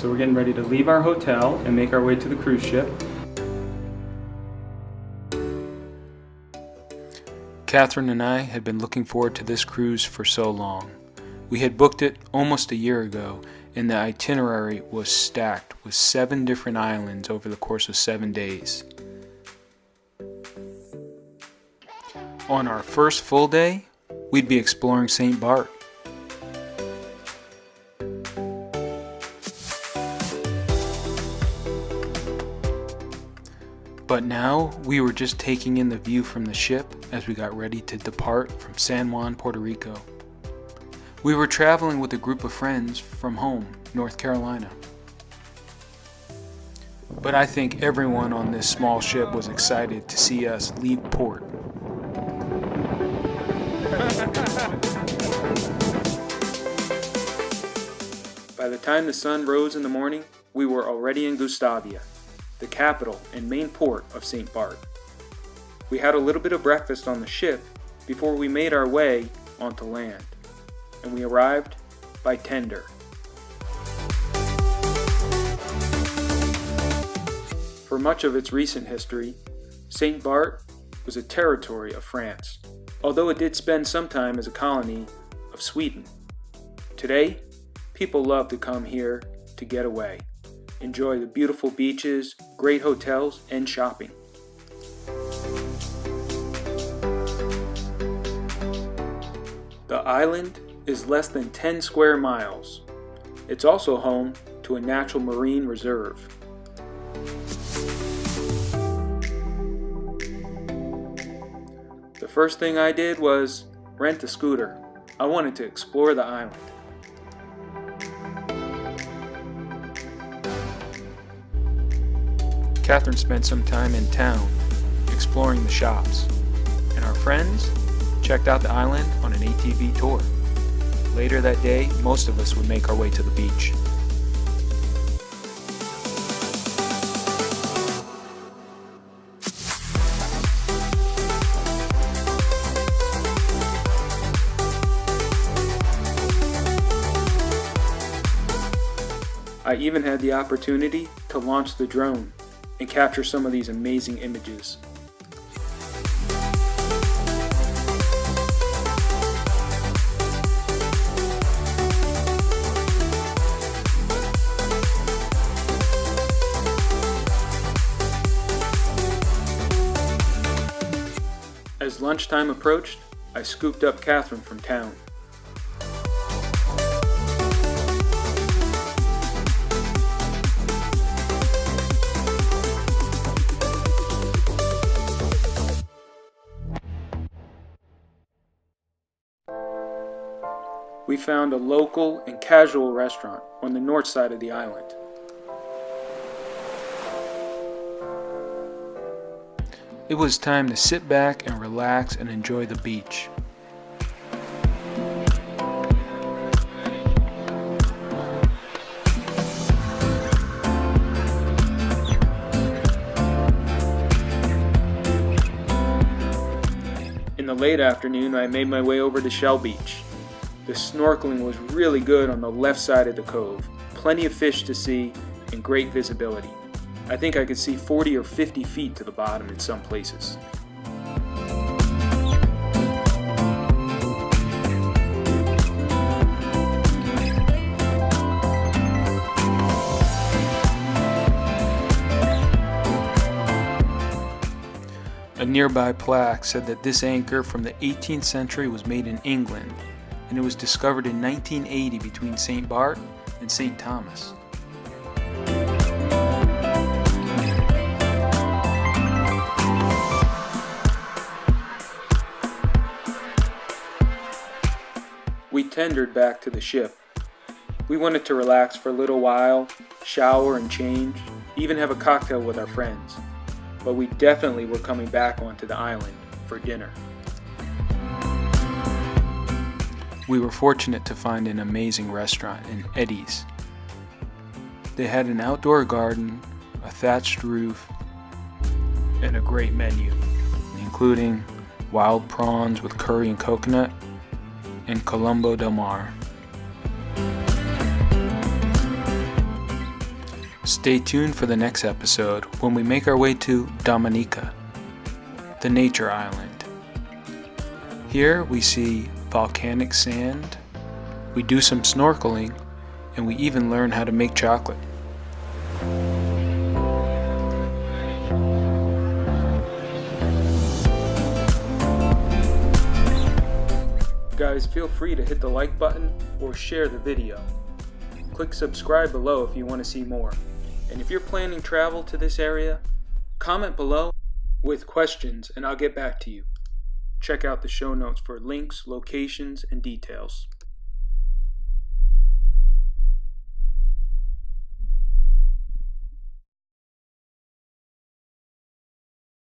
So we're getting ready to leave our hotel and make our way to the cruise ship. Catherine and I had been looking forward to this cruise for so long. We had booked it almost a year ago, and the itinerary was stacked with 7 different islands over the course of 7 days. On our first full day, we'd be exploring St Barth. But now we were just taking in the view from the ship as we got ready to depart from San Juan, Puerto Rico. We were traveling with a group of friends from home, North Carolina. But I think everyone on this small ship was excited to see us leave port. By the time the sun rose in the morning, we were already in Gustavia, the capital and main port of St Barth. We had a little bit of breakfast on the ship before we made our way onto land, and we arrived by tender. For much of its recent history, St Barth was a territory of France, although it did spend some time as a colony of Sweden. Today, people love to come here to get away, enjoy the beautiful beaches, great hotels, and shopping. The island is less than 10 square miles. It's also home to a natural marine reserve. The first thing I did was rent a scooter. I wanted to explore the island. Catherine spent some time in town exploring the shops, and our friends checked out the island on an ATV tour. Later that day, most of us would make our way to the beach. I even had the opportunity to launch the drone and capture some of these amazing images. As lunchtime approached, I scooped up Catherine from town. We found a local and casual restaurant on the north side of the island. It was time to sit back and relax and enjoy the beach. In the late afternoon, I made my way over to Shell Beach. The snorkeling was really good on the left side of the cove. Plenty of fish to see and great visibility. I think I could see 40 or 50 feet to the bottom in some places. A nearby plaque said that this anchor from the 18th century was made in England, and it was discovered in 1980 between St Barth and St Thomas. We tendered back to the ship. We wanted to relax for a little while, shower and change, even have a cocktail with our friends. But we definitely were coming back onto the island for dinner. We were fortunate to find an amazing restaurant in Eddy's. They had an outdoor garden, a thatched roof, and a great menu, including wild prawns with curry and coconut, and Colombo del Mar. Stay tuned for the next episode when we make our way to Dominica, the nature island. Here we see volcanic sand, we do some snorkeling, and we even learn how to make chocolate. Guys, feel free to hit the like button or share the video. Click subscribe below if you want to see more. And if you're planning travel to this area, comment below with questions and I'll get back to you. Check out the show notes for links, locations, and details.